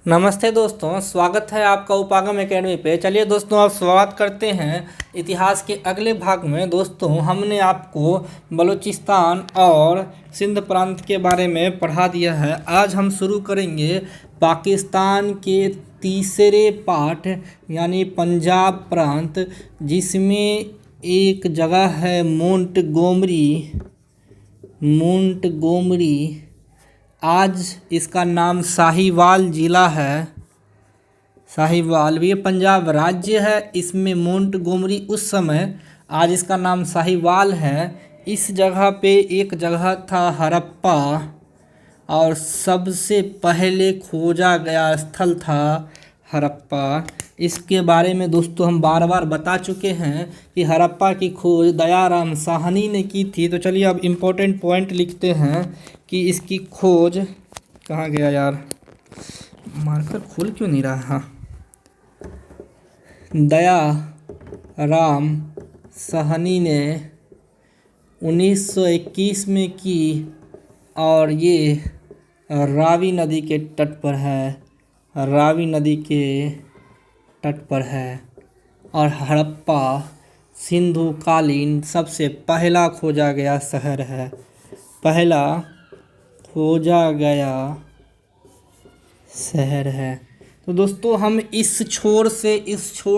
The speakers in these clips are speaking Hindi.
नमस्ते दोस्तों, स्वागत है आपका उपागम एकेडमी पे। चलिए दोस्तों, आप शुरुआत करते हैं इतिहास के अगले भाग में। दोस्तों, हमने आपको बलूचिस्तान और सिंध प्रांत के बारे में पढ़ा दिया है। आज हम शुरू करेंगे पाकिस्तान के तीसरे पाठ यानी पंजाब प्रांत, जिसमें एक जगह है मोंटगोमरी। आज इसका नाम साहिवाल ज़िला है। साहिवाल ये पंजाब राज्य है। इसमें मोंटगोमरी उस समय, आज इसका नाम साहिवाल है। इस जगह पे एक जगह था हड़प्पा, और सबसे पहले खोजा गया स्थल था हड़प्पा। इसके बारे में दोस्तों हम बार बार बता चुके हैं कि हड़प्पा की खोज दयाराम साहनी ने की थी। तो चलिए अब इम्पोर्टेंट पॉइंट लिखते हैं कि इसकी खोज कहाँ गया यार, मार्कर खुल क्यों नहीं रहा। हाँ, दयाराम साहनी ने 1921 में की, और ये रावी नदी के तट पर है। और हड़प्पा सिंधु कालीन सबसे पहला खोजा गया शहर है। पहला खोजा गया शहर है। तो दोस्तों, हम इस छोर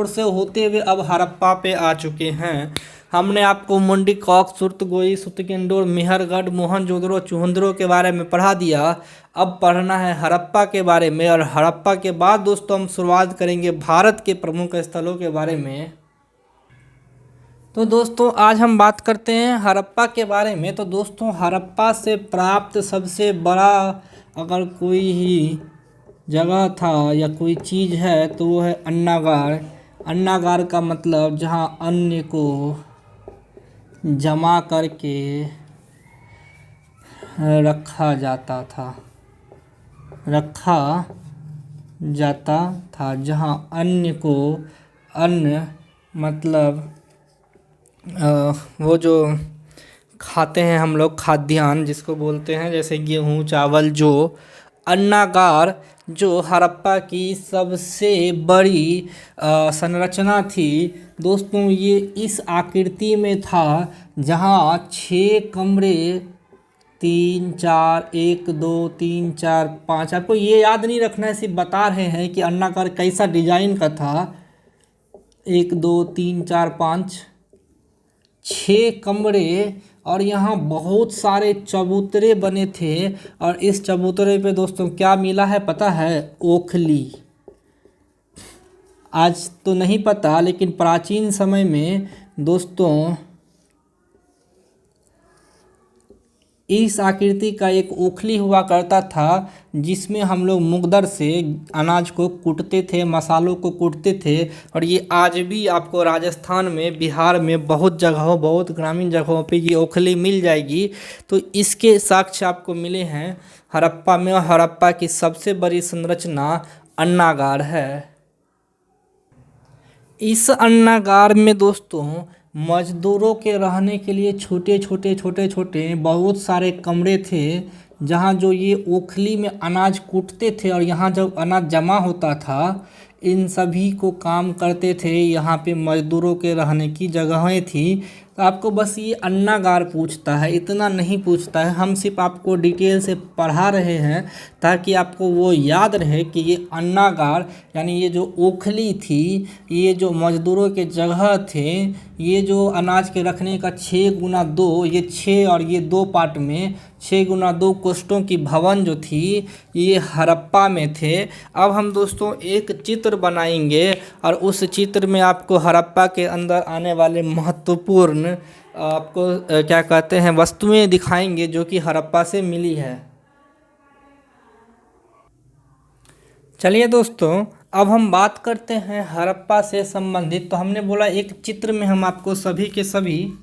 से होते हुए अब हड़प्पा पे आ चुके हैं। हमने आपको मुंडीकॉक, सुरतगोई, सुतकेंदुर, मेहरगढ़, मोहनजोदड़ो, चुहंदरो के बारे में पढ़ा दिया। अब पढ़ना है हड़प्पा के बारे में, और हड़प्पा के बाद दोस्तों हम शुरुआत करेंगे भारत के प्रमुख स्थलों के बारे में। तो दोस्तों, आज हम बात करते हैं हड़प्पा के बारे में। तो दोस्तों, हड़प्पा से प्राप्त सबसे बड़ा अगर कोई ही जगह था या कोई चीज़ है तो वो है अन्नागार। अन्नागार का मतलब जहाँ अन्न को जमा करके रखा जाता था। जहाँ अन्न मतलब वो जो खाते हैं हम लोग, खाद्यान्न जिसको बोलते हैं, जैसे गेहूँ, चावल। जो अन्नागार जो हड़प्पा की सबसे बड़ी संरचना थी दोस्तों, ये इस आकृति में था, जहाँ 6 कमरे, 3 4 1 2 3 4 5। आपको ये याद नहीं रखना है, सिर्फ बता रहे हैं कि अन्नागार कैसा डिजाइन का था। 1 2 3 4 5 6 कमरे, और यहाँ बहुत सारे चबूतरे बने थे। और इस चबूतरे पे दोस्तों क्या मिला है पता है? ओखली। आज तो नहीं पता, लेकिन प्राचीन समय में दोस्तों इस आकृति का एक ओखली हुआ करता था, जिसमें हम लोग मुगदर से अनाज को कूटते थे, मसालों को कूटते थे। और ये आज भी आपको राजस्थान में, बिहार में बहुत जगहों, बहुत ग्रामीण जगहों पे ये ओखली मिल जाएगी। तो इसके साक्ष्य आपको मिले हैं हड़प्पा में। और हड़प्पा की सबसे बड़ी संरचना अन्नागार है। इस अन्नागार में दोस्तों मजदूरों के रहने के लिए छोटे छोटे बहुत सारे कमरे थे, जहाँ जो ये ओखली में अनाज कूटते थे, और यहाँ जब अनाज जमा होता था, इन सभी को काम करते थे। यहाँ पे मजदूरों के रहने की जगहें थी। तो आपको बस ये अन्नागार पूछता है, इतना नहीं पूछता है। हम सिर्फ आपको डिटेल से पढ़ा रहे हैं ताकि आपको वो याद रहे कि ये अन्नागार यानी ये जो ओखली थी, ये जो मजदूरों के जगह थे, ये जो अनाज के रखने का 6x2, ये 6 और ये 2 पार्ट में 6x2 कोष्ठों की भवन जो थी, ये हड़प्पा में थे। अब हम दोस्तों एक चित्र बनाएंगे, और उस चित्र में आपको हड़प्पा के अंदर आने वाले महत्वपूर्ण आपको क्या कहते हैं वस्तुएं दिखाएंगे, जो कि हड़प्पा से मिली है। चलिए दोस्तों, अब हम बात करते हैं हड़प्पा से संबंधित। तो हमने बोला एक चित्र में हम आपको सभी के सभी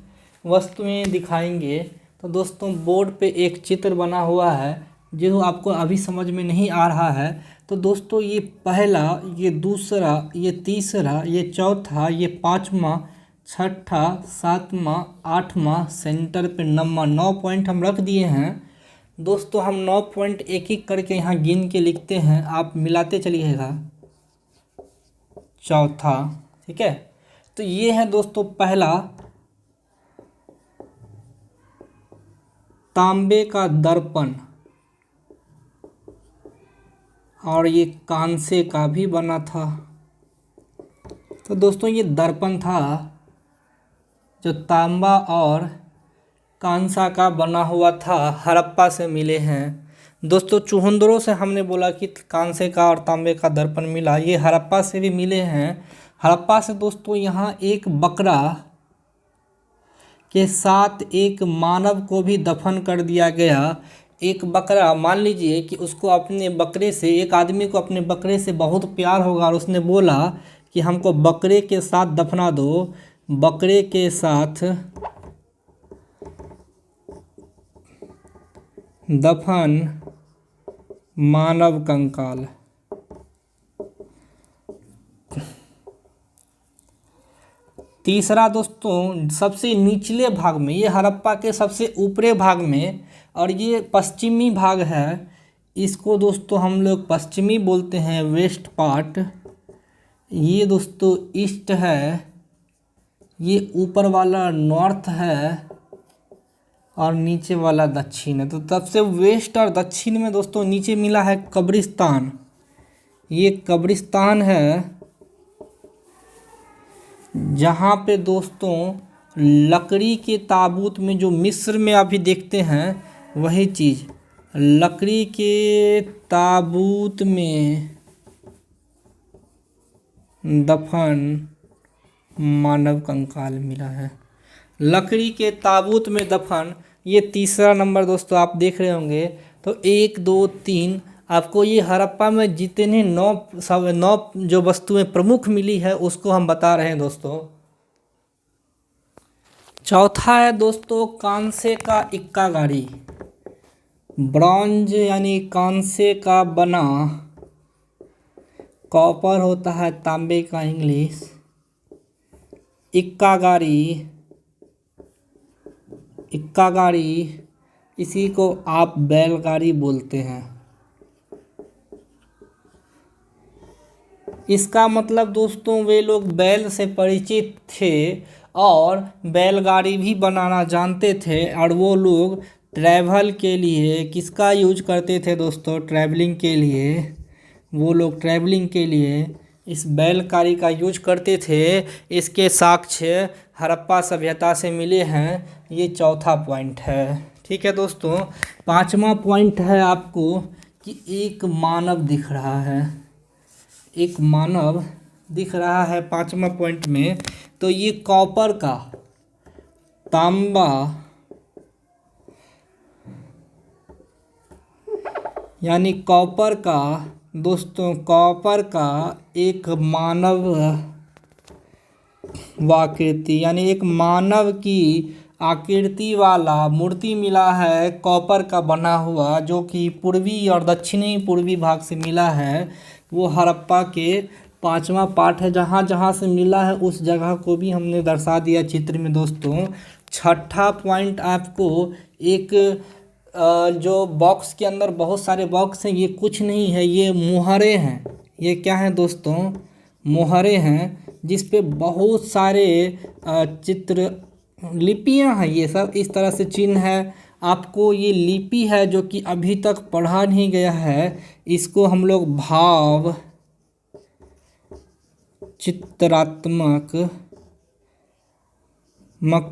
वस्तुएं दिखाएंगे। तो दोस्तों, बोर्ड पे एक चित्र बना हुआ है जो आपको अभी समझ में नहीं आ रहा है। तो दोस्तों, ये पहला, ये दूसरा, ये तीसरा, ये चौथा, ये 5वां, 6वां, 7वां, 8वां, सेंटर पे नंबर 9 पॉइंट हम रख दिए हैं। दोस्तों हम 9 पॉइंट एक एक करके यहाँ गिन के लिखते हैं, आप मिलाते चलिएगा। चौथा, ठीक है। तो ये है दोस्तों पहला, तांबे का दर्पण, और ये कांसे का भी बना था। तो दोस्तों ये दर्पण था जो तांबा और कांसा का बना हुआ था, हड़प्पा से मिले हैं। दोस्तों चुहंदरों से हमने बोला कि कांसे का और तांबे का दर्पण मिला, ये हड़प्पा से भी मिले हैं। हड़प्पा से दोस्तों यहाँ एक बकरा के साथ एक मानव को भी दफन कर दिया गया। एक बकरा, मान लीजिए कि उसको अपने बकरे से, एक आदमी को अपने बकरे से बहुत प्यार होगा और उसने बोला कि हमको बकरे के साथ दफना दो। बकरे के साथ दफन मानव कंकाल। तीसरा दोस्तों, सबसे निचले भाग में, ये हड़प्पा के सबसे ऊपरी भाग में, और ये पश्चिमी भाग है, इसको दोस्तों हम लोग पश्चिमी बोलते हैं, वेस्ट पार्ट। ये दोस्तों ईस्ट है, ये ऊपर वाला नॉर्थ है, और नीचे वाला दक्षिण है। तो तब से वेस्ट और दक्षिण में दोस्तों नीचे मिला है कब्रिस्तान। ये कब्रिस्तान है जहाँ पे दोस्तों लकड़ी के ताबूत में, जो मिस्र में अभी देखते हैं वही चीज़, लकड़ी के ताबूत में दफन मानव कंकाल मिला है। लकड़ी के ताबूत में दफन, ये तीसरा नंबर दोस्तों आप देख रहे होंगे। तो 1 2 3 आपको ये हड़प्पा में जितने 9 जो वस्तुएं प्रमुख मिली है उसको हम बता रहे हैं दोस्तों। चौथा है दोस्तों कांसे का इक्का गाड़ी, ब्रॉन्ज यानी कांसे का बना, कॉपर होता है तांबे का इंग्लिश, इक्का गाड़ी। इक्का गाड़ी, इसी को आप बैलगाड़ी बोलते हैं। इसका मतलब दोस्तों वे लोग बैल से परिचित थे और बैलगाड़ी भी बनाना जानते थे, और वो लोग ट्रैवल के लिए किसका यूज करते थे दोस्तों, ट्रैवलिंग के लिए, वो लोग ट्रैवलिंग के लिए इस बैलगाड़ी का यूज करते थे। इसके साक्ष्य हड़प्पा सभ्यता से मिले हैं। ये चौथा पॉइंट है, ठीक है दोस्तों। पांचवा पॉइंट है आपको कि एक मानव दिख रहा है, एक मानव दिख रहा है पांचवा पॉइंट में। तो ये कॉपर का, तांबा यानी कॉपर का दोस्तों, कॉपर का एक मानव वाकृति यानी एक मानव की आकृति वाला मूर्ति मिला है, कॉपर का बना हुआ, जो कि पूर्वी और दक्षिणी पूर्वी भाग से मिला है। वो हड़प्पा के पांचवा पार्ट है। जहाँ जहाँ से मिला है उस जगह को भी हमने दर्शा दिया चित्र में दोस्तों। छठा पॉइंट आपको एक जो बॉक्स के अंदर बहुत सारे बॉक्स हैं, ये कुछ नहीं है, ये मुहरे हैं। ये क्या है दोस्तों, मुहरे हैं, जिस पे बहुत सारे चित्र लिपियां हैं। ये सब इस तरह से चिन्ह है। आपको ये लिपि है जो कि अभी तक पढ़ा नहीं गया है, इसको हम लोग भाव चित्रात्मक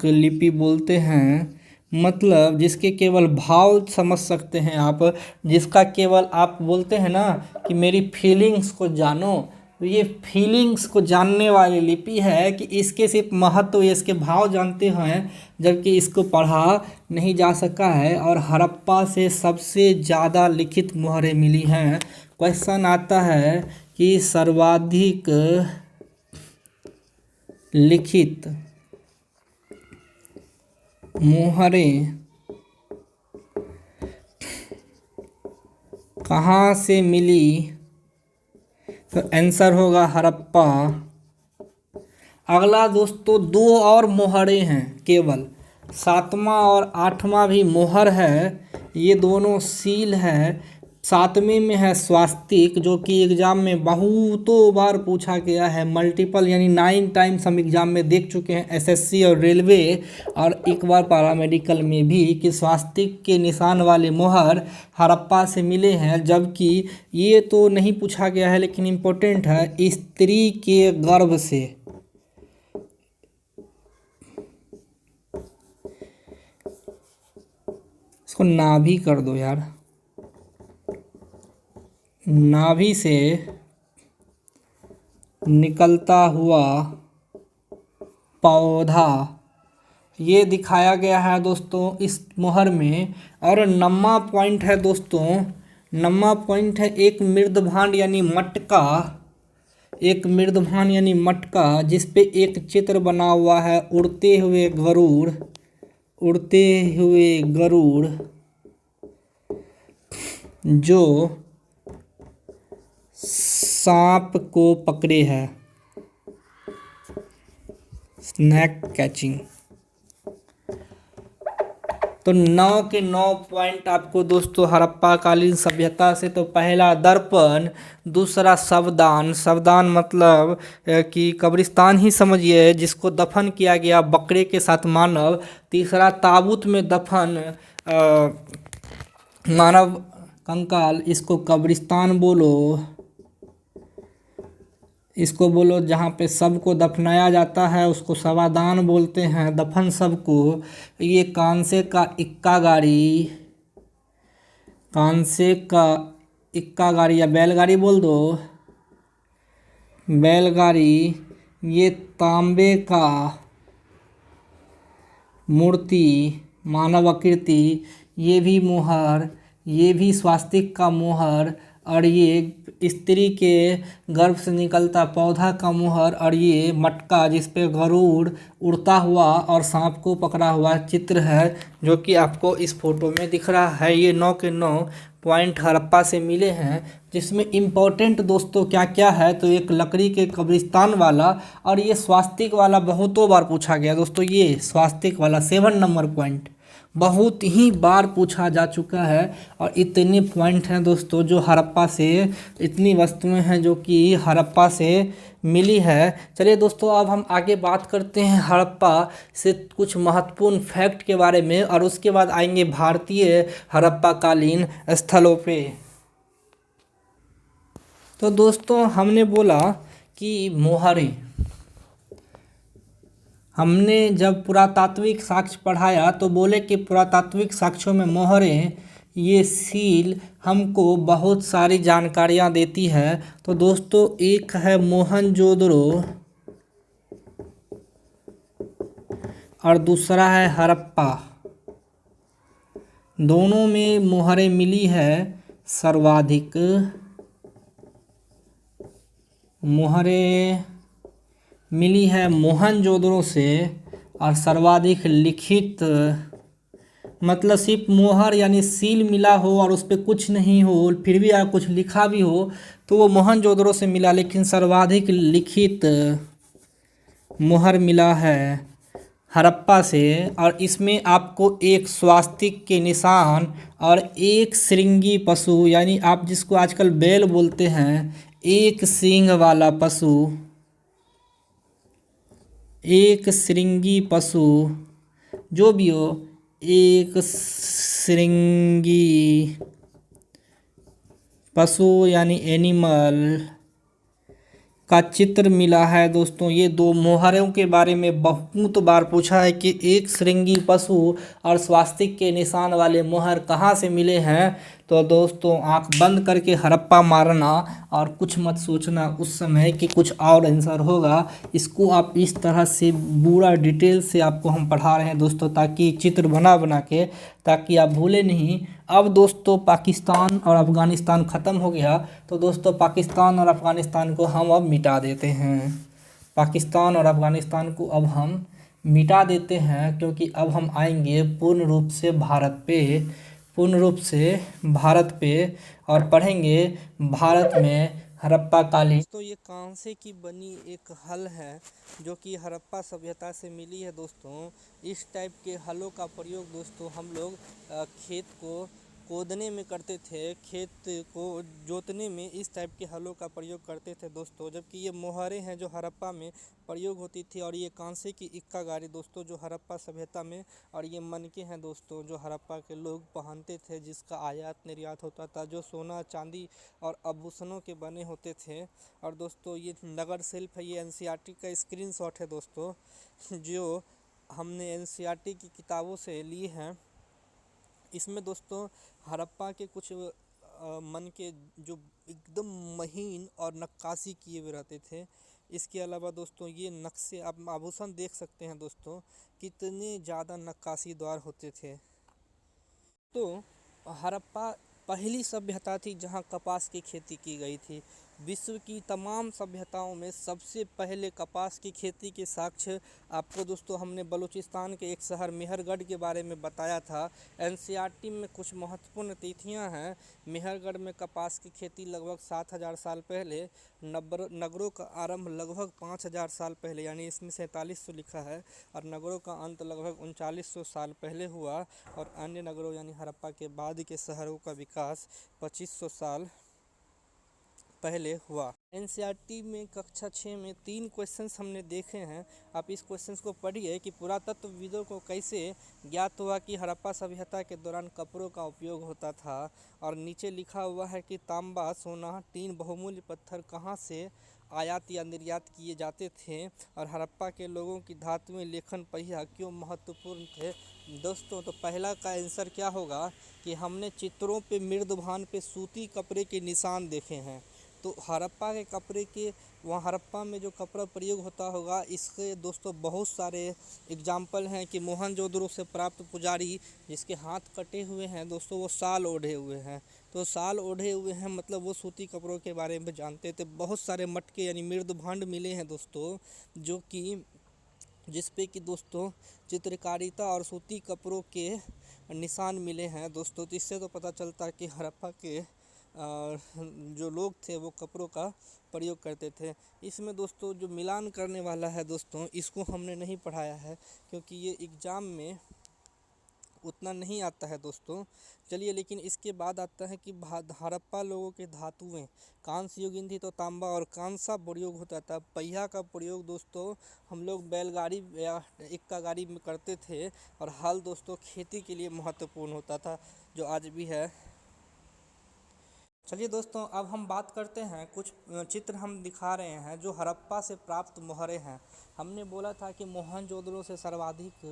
लिपि बोलते हैं। मतलब जिसके केवल भाव समझ सकते हैं आप, जिसका केवल आप बोलते हैं ना कि मेरी फीलिंग्स को जानो, तो ये फीलिंग्स को जानने वाली लिपि है कि इसके सिर्फ महत्व, इसके भाव जानते हैं, जबकि इसको पढ़ा नहीं जा सका है। और हड़प्पा से सबसे ज़्यादा लिखित मुहरें मिली हैं। क्वेश्चन आता है कि सर्वाधिक लिखित मुहरें कहाँ से मिली, तो आंसर होगा हड़प्पा। अगला दोस्तों 2 और मुहरें हैं केवल, सातवां और आठवां भी मोहर है, ये दोनों सील है। सातवें में है स्वास्तिक, जो कि एग्जाम में बहुतों बार पूछा गया है, मल्टीपल यानी 9 टाइम्स हम एग्जाम में देख चुके हैं, एसएससी और रेलवे और एक बार पैरामेडिकल में भी, कि स्वास्तिक के निशान वाले मोहर हड़प्पा से मिले हैं। जबकि ये तो नहीं पूछा गया है लेकिन इम्पोर्टेंट है, स्त्री के गर्भ से। इसको नाभि कर दो यार, नाभि से निकलता हुआ पौधा, ये दिखाया गया है दोस्तों इस मोहर में। और नम्मा पॉइंट है दोस्तों, नम्मा पॉइंट है एक मृदभांड यानी मटका, एक मृदभांड यानी मटका, जिस पे एक चित्र बना हुआ है, उड़ते हुए गरुड़, उड़ते हुए गरुड़ जो सांप को पकड़े है, स्नैक कैचिंग। तो 9 के 9 पॉइंट आपको दोस्तों हड़प्पा कालीन सभ्यता से। तो पहला दर्पण, दूसरा शवदान, शवदान मतलब कि कब्रिस्तान ही समझिए जिसको दफन किया गया बकरे के साथ मानव। तीसरा ताबूत में दफन मानव कंकाल, इसको कब्रिस्तान बोलो, इसको बोलो जहाँ पे सबको दफनाया जाता है उसको शवादान बोलते हैं, दफन सबको। ये कांसे का इक्का गाड़ी, कांसे का इक्का गाड़ी या बैलगाड़ी बोल दो, बैलगाड़ी। ये तांबे का मूर्ति, मानव आकृति, ये भी मोहर, ये भी स्वास्तिक का मोहर, और ये स्त्री के गर्भ से निकलता पौधा का मोहर, और ये मटका जिस पे गरुड़ उड़ता हुआ और सांप को पकड़ा हुआ चित्र है, जो कि आपको इस फोटो में दिख रहा है। ये 9 के 9 पॉइंट हड़प्पा से मिले हैं, जिसमें इम्पोर्टेंट दोस्तों क्या क्या है, तो एक लकड़ी के कब्रिस्तान वाला, और ये स्वास्तिक वाला बहुतों बार पूछा गया दोस्तों। ये स्वास्तिक वाला 7 नंबर पॉइंट बहुत ही बार पूछा जा चुका है। और इतने पॉइंट हैं दोस्तों जो हड़प्पा से, इतनी वस्तुएं हैं जो कि हड़प्पा से मिली है। चलिए दोस्तों अब हम आगे बात करते हैं हड़प्पा से कुछ महत्वपूर्ण फैक्ट के बारे में, और उसके बाद आएंगे भारतीय हड़प्पा कालीन स्थलों पे। तो दोस्तों हमने बोला कि मोहरें, हमने जब पुरातात्विक साक्ष्य पढ़ाया तो बोले कि पुरातात्विक साक्ष्यों में मोहरें, ये सील हमको बहुत सारी जानकारियाँ देती है। तो दोस्तों एक है मोहनजोदड़ो और दूसरा है हड़प्पा, दोनों में मोहरें मिली है सर्वाधिक। मोहरें मिली है मोहनजोदड़ो से, और सर्वाधिक लिखित मतलब सिर्फ मोहर यानी सील मिला हो और उस पर कुछ नहीं हो, फिर भी अगर कुछ लिखा भी हो तो वो मोहनजोदड़ो से मिला। लेकिन सर्वाधिक लिखित मोहर मिला है हड़प्पा से, और इसमें आपको एक स्वास्तिक के निशान और एक श्रृंगी पशु, यानी आप जिसको आजकल बैल बोलते हैं, एक सींग वाला पशु, एक श्रृंगी पशु, जो भी हो एक श्रृंगी पशु यानी एनिमल का चित्र मिला है दोस्तों। ये दो मोहरों के बारे में बहुत बार पूछा है कि एक श्रृंगी पशु और स्वास्तिक के निशान वाले मोहर कहाँ से मिले हैं। तो दोस्तों आंख बंद करके हड़प्पा मारना और कुछ मत सोचना उस समय कि कुछ और आंसर होगा। इसको आप इस तरह से पूरा डिटेल से आपको हम पढ़ा रहे हैं दोस्तों, ताकि चित्र बना बना के, ताकि आप भूले नहीं। अब दोस्तों पाकिस्तान और अफ़गानिस्तान ख़त्म हो गया, तो दोस्तों पाकिस्तान और अफ़गानिस्तान को हम अब मिटा देते हैं। पाकिस्तान और अफ़गानिस्तान को अब हम मिटा देते हैं, क्योंकि अब हम आएंगे पूर्ण रूप से भारत पे, पूर्ण रूप से भारत पे, और पढ़ेंगे भारत में हड़प्पा कालीन। दोस्तों ये कांसे की बनी एक हल है जो कि हड़प्पा सभ्यता से मिली है दोस्तों। इस टाइप के हलों का प्रयोग दोस्तों हम लोग खेत को खोदने में करते थे, खेत को जोतने में इस टाइप के हलों का प्रयोग करते थे दोस्तों। जबकि ये मोहरें हैं जो हड़प्पा में प्रयोग होती थी, और ये कांसे की इक्का गाड़ी दोस्तों जो हड़प्पा सभ्यता में, और ये मनके हैं दोस्तों जो हड़प्पा के लोग पहनते थे, जिसका आयात निर्यात होता था, जो सोना चांदी और आभूषणों के बने होते थे। और दोस्तों ये नगर शिल्प है, ये एनसीईआरटी का स्क्रीनशॉट है दोस्तों, जो हमने एनसीईआरटी की किताबों से ली हैं। इसमें दोस्तों हड़प्पा के कुछ मन के जो एकदम महीन और नक्काशी किए हुए रहते थे। इसके अलावा दोस्तों ये नक्शे, आप आभूषण देख सकते हैं दोस्तों कितने ज़्यादा नक्काशीदार होते थे। तो हड़प्पा पहली सभ्यता थी जहां कपास की खेती की गई थी। विश्व की तमाम सभ्यताओं में सबसे पहले कपास की खेती के साक्ष्य आपको दोस्तों हमने बलूचिस्तान के एक शहर मेहरगढ़ के बारे में बताया था। एनसीईआरटी में कुछ महत्वपूर्ण तिथियां हैं। मेहरगढ़ में कपास की खेती लगभग 7000 साल पहले, नगरों का आरंभ लगभग 5000 साल पहले, यानी इसमें 4700 लिखा है, और नगरों का अंत लगभग 3900 साल पहले हुआ, और अन्य नगरों यानी हड़प्पा के बाद के शहरों का विकास 2500 साल पहले हुआ। एनसीईआरटी में कक्षा 6 में 3 क्वेश्चंस हमने देखे हैं। आप इस क्वेश्चंस को पढ़िए कि पुरातत्वविदों को कैसे ज्ञात हुआ कि हड़प्पा सभ्यता के दौरान कपड़ों का उपयोग होता था। और नीचे लिखा हुआ है कि तांबा, सोना, टीन, बहुमूल्य पत्थर कहाँ से आयात या निर्यात किए जाते थे, और हड़प्पा के लोगों की धातुएं लेखन पहिया क्यों महत्वपूर्ण थे। दोस्तों तो पहला का आंसर क्या होगा कि हमने चित्रों पे, मृदभान पे सूती कपड़े के निशान देखे हैं। तो हड़प्पा के कपड़े के, वहाँ हड़प्पा में जो कपड़ा प्रयोग होता होगा, इसके दोस्तों बहुत सारे एग्जाम्पल हैं कि मोहनजोदड़ो से प्राप्त पुजारी जिसके हाथ कटे हुए हैं दोस्तों, वो शाल ओढ़े हुए हैं। तो शाल ओढ़े हुए हैं मतलब वो सूती कपड़ों के बारे में जानते थे। बहुत सारे मटके यानी मृदभांड मिले हैं दोस्तों, जो कि जिस पे कि दोस्तों चित्रकारिता और सूती कपड़ों के निशान मिले हैं दोस्तों। तो इससे तो पता चलता है कि हड़प्पा के जो लोग थे वो कपड़ों का प्रयोग करते थे। इसमें दोस्तों जो मिलान करने वाला है दोस्तों, इसको हमने नहीं पढ़ाया है क्योंकि ये एग्ज़ाम में उतना नहीं आता है दोस्तों। चलिए, लेकिन इसके बाद आता है कि हड़प्पा लोगों के धातुएं, कांस्य युगीन थी तो तांबा और कांसा प्रयोग होता था। पहिया का प्रयोग दोस्तों हम लोग बैलगाड़ी या इक्का गाड़ी में करते थे, और हल दोस्तों खेती के लिए महत्वपूर्ण होता था, जो आज भी है। चलिए दोस्तों, अब हम बात करते हैं, कुछ चित्र हम दिखा रहे हैं जो हड़प्पा से प्राप्त मोहरें हैं। हमने बोला था कि मोहनजोदड़ो से सर्वाधिक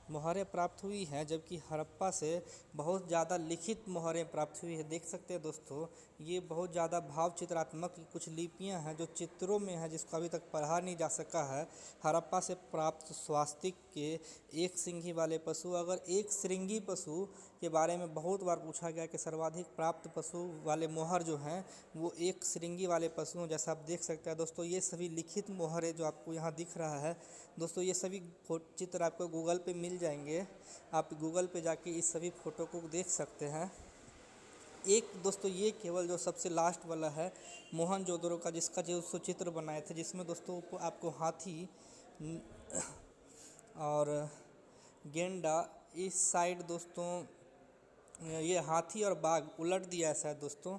मोहरें प्राप्त हुई हैं, जबकि हड़प्पा से बहुत ज़्यादा लिखित मोहरें प्राप्त हुई है। देख सकते हैं दोस्तों, ये बहुत ज़्यादा भाव चित्रात्मक कुछ लिपियां हैं जो चित्रों में है, जिसको अभी तक पढ़ा नहीं जा सका है। हड़प्पा से प्राप्त स्वास्तिक के एक सिंघी वाले पशु, अगर एक श्रृंगी पशु के बारे में बहुत बार पूछा गया कि सर्वाधिक प्राप्त पशु वाले मोहर जो हैं वो एक श्रृंगी वाले पशु हैं। जैसा आप देख सकते हैं दोस्तों, ये सभी लिखित मोहरें जो आपको यहाँ दिख रहा है दोस्तों, ये सभी चित्र आपको गूगल पे मिल जाएंगे। आप गूगल पे जाके इस सभी फ़ोटो को देख सकते हैं। एक दोस्तों ये केवल जो सबसे लास्ट वाला है मोहनजोदड़ो का, जिसका जो चित्र बनाए थे, जिसमें दोस्तों आपको हाथी और गेंडा इस साइड दोस्तों, ये हाथी और बाघ उलट दिया है शायद दोस्तों।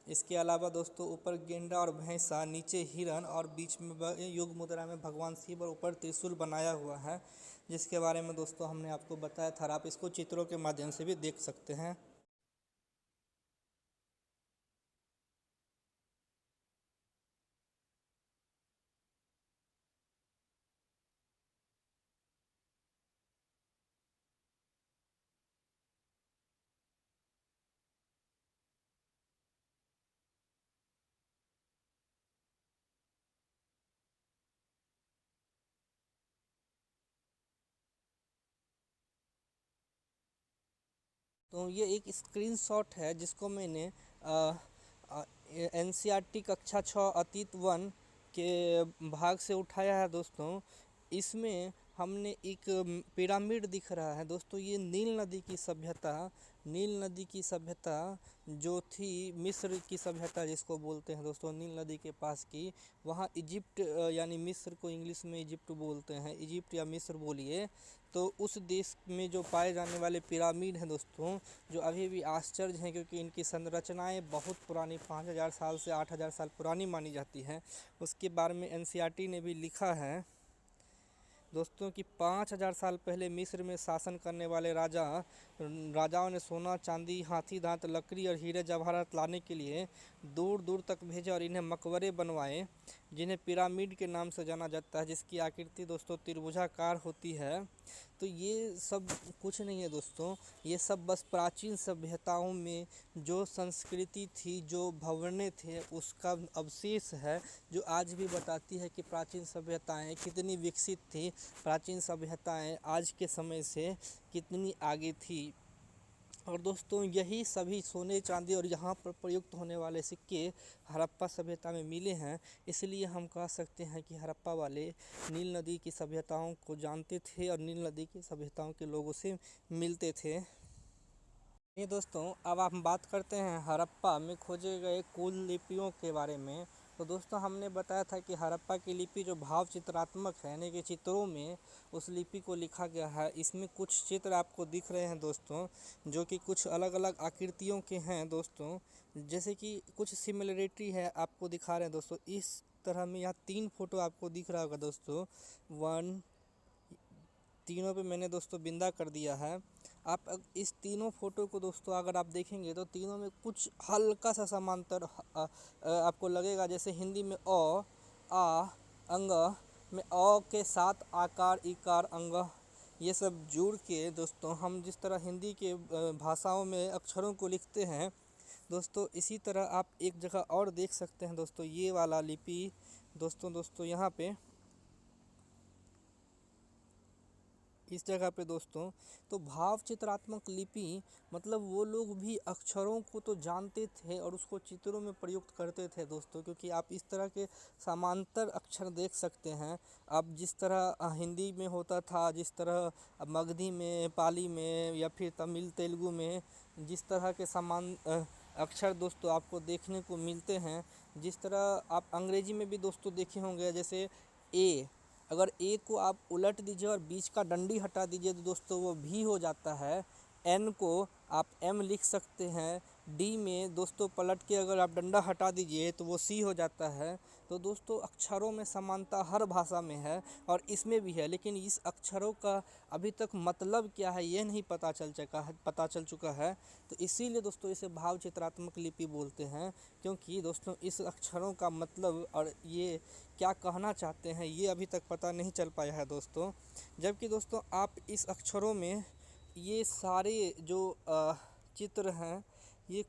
इसके अलावा दोस्तों ऊपर गेंडा और भैंसा, नीचे हिरन, और बीच में युग मुद्रा में भगवान शिव, और ऊपर त्रिशूल बनाया हुआ है, जिसके बारे में दोस्तों हमने आपको बताया था। आप इसको चित्रों के माध्यम से भी देख सकते हैं। तो ये एक स्क्रीनशॉट है जिसको मैंने एनसीईआरटी कक्षा 6 अतीत वन के भाग से उठाया है दोस्तों। इसमें हमने एक पिरामिड दिख रहा है दोस्तों। ये नील नदी की सभ्यता जो थी, मिस्र की सभ्यता जिसको बोलते हैं दोस्तों, नील नदी के पास की, वहाँ इजिप्ट यानी मिस्र को इंग्लिश में इजिप्ट बोलते हैं, इजिप्ट या मिस्र बोलिए। तो उस देश में जो पाए जाने वाले पिरामिड हैं दोस्तों, जो अभी भी आश्चर्य हैं क्योंकि इनकी संरचनाएं बहुत पुरानी 5000 साल से 8000 साल पुरानी मानी जाती हैं। उसके बारे में एनसीईआरटी ने भी लिखा है दोस्तों कि 5000 साल पहले मिस्र में शासन करने वाले राजाओं ने सोना, चांदी, हाथी दांत, लकड़ी और हीरे जवाहरात लाने के लिए दूर दूर तक भेजे और इन्हें मकबरे बनवाए, जिन्हें पिरामिड के नाम से जाना जाता है, जिसकी आकृति दोस्तों त्रिभुजाकार होती है। तो ये सब कुछ नहीं है दोस्तों, ये सब बस प्राचीन सभ्यताओं में जो संस्कृति थी, जो भवनें थे, उसका अवशेष है, जो आज भी बताती है कि प्राचीन सभ्यताएं कितनी विकसित थी, प्राचीन सभ्यताएं आज के समय से कितनी आगे थी। और दोस्तों यही सभी सोने, चांदी और यहाँ पर प्रयुक्त होने वाले सिक्के हड़प्पा सभ्यता में मिले हैं। इसलिए हम कह सकते हैं कि हड़प्पा वाले नील नदी की सभ्यताओं को जानते थे और नील नदी की सभ्यताओं के लोगों से मिलते थे। ये दोस्तों अब हम बात करते हैं हड़प्पा में खोजे गए कुल लिपियों के बारे में। तो दोस्तों हमने बताया था कि हड़प्पा की लिपि जो भाव चित्रात्मक है, यानी कि चित्रों में उस लिपि को लिखा गया है। इसमें कुछ चित्र आपको दिख रहे हैं दोस्तों, जो कि कुछ अलग अलग आकृतियों के हैं दोस्तों, जैसे कि कुछ सिमिलरिटी है आपको दिखा रहे हैं दोस्तों। इस तरह में यहाँ 3 फोटो आपको दिख रहा होगा दोस्तों, तीनों पे मैंने दोस्तों बिंदा कर दिया है। आप इस तीनों फोटो को दोस्तों अगर आप देखेंगे तो तीनों में कुछ हल्का सा समांतर आपको लगेगा। जैसे हिंदी में अ, आ, अंग में अ के साथ आकार, इकार, अंग, ये सब जुड़ के दोस्तों हम जिस तरह हिंदी के भाषाओं में अक्षरों को लिखते हैं दोस्तों, इसी तरह आप एक जगह और देख सकते हैं दोस्तों, ये वाला लिपि दोस्तों यहाँ पे इस जगह पे दोस्तों। तो भाव चित्रात्मक लिपि मतलब वो लोग भी अक्षरों को तो जानते थे और उसको चित्रों में प्रयुक्त करते थे दोस्तों, क्योंकि आप इस तरह के समांतर अक्षर देख सकते हैं। अब जिस तरह हिंदी में होता था, जिस तरह मगधी में, पाली में या फिर तमिल तेलुगु में जिस तरह के समान अक्षर दोस्तों आपको देखने को मिलते हैं, जिस तरह आप अंग्रेजी में भी दोस्तों देखे होंगे, जैसे ए, अगर ए को आप उलट दीजिए और बीच का डंडी हटा दीजिए तो दोस्तों वो भी हो जाता है। एन को आप एम लिख सकते हैं। डी में दोस्तों पलट के अगर आप डंडा हटा दीजिए तो वो सी हो जाता है। तो दोस्तों अक्षरों में समानता हर भाषा में है और इसमें भी है, लेकिन इस अक्षरों का अभी तक मतलब क्या है ये नहीं पता चल चुका है। तो इसीलिए दोस्तों इसे भाव चित्रात्मक लिपि बोलते हैं, क्योंकि दोस्तों इस अक्षरों का मतलब और ये क्या कहना चाहते हैं ये अभी तक पता नहीं चल पाया है दोस्तों। जबकि दोस्तों आप इस अक्षरों में ये सारे जो चित्र हैं ये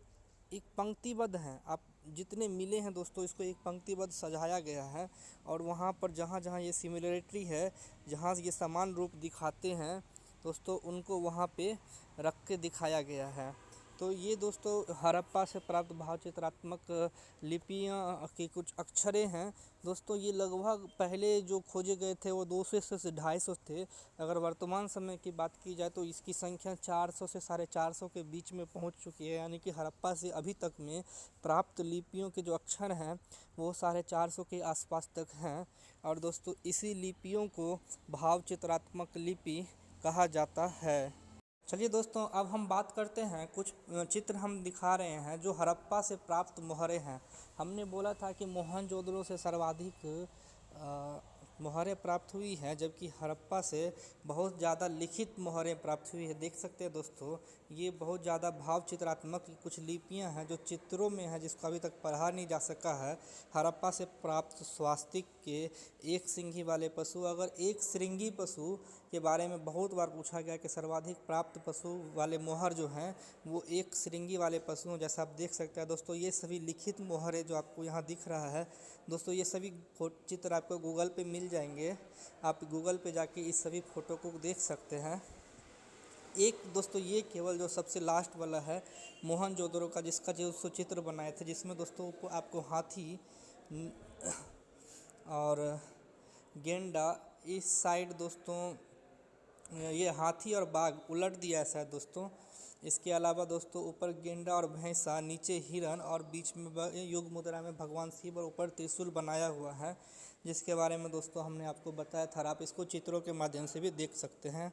एक पंक्तिबद्ध हैं। आप जितने मिले हैं दोस्तों, इसको एक पंक्तिबद्ध सजाया गया है और वहाँ पर जहाँ जहाँ ये सिमिलरिटी है, जहाँ ये समान रूप दिखाते हैं दोस्तों, उनको वहाँ पे रख के दिखाया गया है। तो ये दोस्तों हड़प्पा से प्राप्त भाव चित्रात्मक लिपियाँ के कुछ अक्षरें हैं दोस्तों। ये लगभग पहले जो खोजे गए थे वो 200 से 250 थे। अगर वर्तमान समय की बात की जाए तो इसकी संख्या 400 से 450 के बीच में पहुंच चुकी है, यानी कि हड़प्पा से अभी तक में प्राप्त लिपियों के जो अक्षर हैं वो 450 के आसपास तक हैं। और दोस्तों इसी लिपियों को भाव चित्रात्मक लिपि कहा जाता है। चलिए दोस्तों अब हम बात करते हैं, कुछ चित्र हम दिखा रहे हैं जो हड़प्पा से प्राप्त मोहरें हैं। हमने बोला था कि मोहनजोदड़ो से सर्वाधिक मोहरें प्राप्त हुई हैं, जबकि हड़प्पा से बहुत ज़्यादा लिखित मोहरें प्राप्त हुई है। देख सकते हैं दोस्तों ये बहुत ज़्यादा भाव चित्रात्मक कुछ लिपियां हैं जो चित्रों में है, जिसको अभी तक पढ़ा नहीं जा सका है। हड़प्पा से प्राप्त स्वास्तिक के एक सिंगी वाले पशु, अगर एक श्रृंगी पशु के बारे में बहुत बार पूछा गया कि सर्वाधिक प्राप्त पशु वाले मोहर जो हैं वो एक श्रृंगी वाले पशु हैं। जैसा आप देख सकते हैं दोस्तों ये सभी लिखित मोहरें जो आपको यहाँ दिख रहा है दोस्तों, ये सभी चित्र आपको गूगल पे मिल जाएंगे। आप गूगल पे जाके इस सभी फ़ोटो को देख सकते हैं। एक दोस्तों ये केवल जो सबसे लास्ट वाला है मोहनजोदड़ो का, जिसका जो चित्र बनाए थे, जिसमें दोस्तों आपको हाथी और गेंडा इस साइड दोस्तों ये हाथी और बाघ उलट दिया है शायद दोस्तों। इसके अलावा दोस्तों ऊपर गेंडा और भैंसा, नीचे हिरन और बीच में युग मुद्रा में भगवान शिव और ऊपर त्रिशूल बनाया हुआ है, जिसके बारे में दोस्तों हमने आपको बताया था। आप इसको चित्रों के माध्यम से भी देख सकते हैं।